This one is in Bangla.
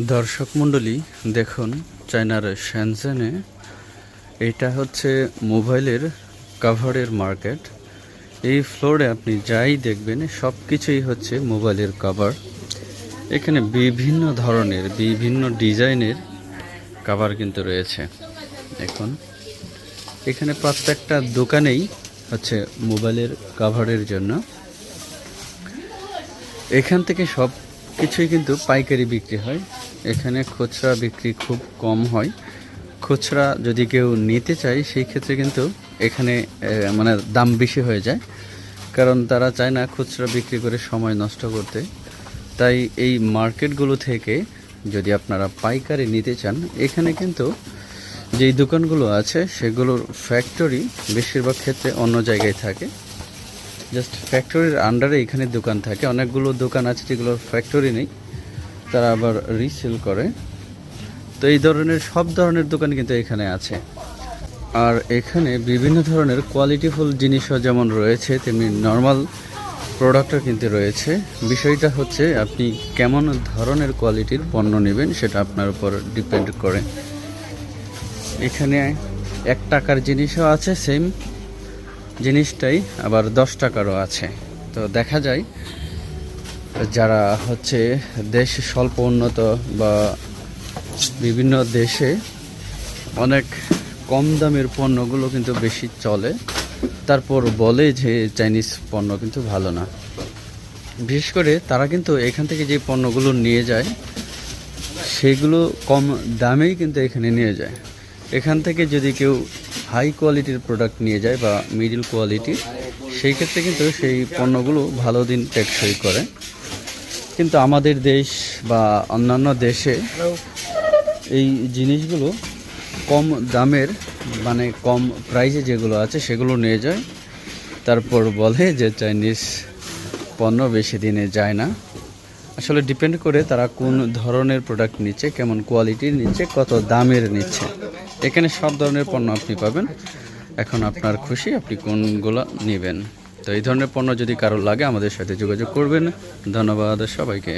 দর্শক মণ্ডলী দেখুন, চায়নার শ্যানজেনে এটা হচ্ছে মোবাইলের কাভারের মার্কেট। এই ফ্লোরে আপনি যাই দেখবেন সব কিছুই হচ্ছে মোবাইলের কভার। এখানে বিভিন্ন ধরনের বিভিন্ন ডিজাইনের কভার কিন্তু রয়েছে। এখন এখানে প্রত্যেকটা দোকানেই হচ্ছে মোবাইলের কভারের জন্য। এখান থেকে সব কিছুই কিন্তু পাইকারি বিক্রি হয়। এখানে খুচরা বিক্রি খুব কম হয়। খুচরা যদি কেউ নিতে চায় সেই ক্ষেত্রে কিন্তু এখানে মানে দাম বেশি হয়ে যায়, কারণ তারা চায় না খুচরা বিক্রি করে সময় নষ্ট করতে। তাই এই মার্কেটগুলো থেকে যদি আপনারা পাইকারি নিতে চান, এখানে কিন্তু যেই দোকানগুলো আছে সেগুলোর ফ্যাক্টরি বেশিরভাগ ক্ষেত্রে অন্য জায়গায় থাকে। জাস্ট ফ্যাক্টরির আন্ডারে এখানে দোকান থাকে। অনেকগুলো দোকান আছে যেগুলোর ফ্যাক্টরি নেই, তারা আবার রিসেল করে। তো এই ধরনের সব ধরনের দোকান কিন্তু এখানে আছে। আর এখানে বিভিন্ন ধরনের কোয়ালিটিফুল জিনিসও যেমন রয়েছে, তেমনি নর্মাল প্রোডাক্টও কিন্তু রয়েছে। বিষয়টা হচ্ছে আপনি কেমন ধরনের কোয়ালিটির পণ্য নেবেন সেটা আপনার উপর ডিপেন্ড করে। এখানে 1 টাকার জিনিসও আছে, সেম জিনিসটাই আবার 10 টাকারও আছে। তো দেখা যায় যারা হচ্ছে দেশ স্বল্প উন্নত বা বিভিন্ন দেশে অনেক কম দামের পণ্যগুলো কিন্তু বেশি চলে, তারপর বলে যে চাইনিজ পণ্য কিন্তু ভালো না। বিশেষ করে তারা কিন্তু এখান থেকে যে পণ্যগুলো নিয়ে যায় সেগুলো কম দামেই কিন্তু এখানে নিয়ে যায়। এখান থেকে যদি কেউ হাই কোয়ালিটির প্রোডাক্ট নিয়ে যায় বা মিডল কোয়ালিটির, সেই ক্ষেত্রে কিন্তু সেই পণ্যগুলো ভালো দিন টেকসই করে। কিন্তু আমাদের দেশ বা অন্যান্য দেশে এই জিনিসগুলো কম দামের মানে কম প্রাইসে যেগুলো আছে সেগুলো নিয়ে যায়, তারপর বলে যে চাইনিজ পণ্য বেশি দিনে যায় না। আসলে ডিপেন্ড করে তারা কোন ধরনের প্রোডাক্ট নিচ্ছে, কেমন কোয়ালিটির নিচ্ছে, কত দামের নিচ্ছে। এখানে সব ধরনের পণ্য আপনি পাবেন। এখন আপনার খুশি আপনি কোনগুলো নেবেন। তো এই ধরনের পণ্য যদি কারো লাগে আমাদের সাথে যোগাযোগ করবেন। ধন্যবাদ সবাইকে।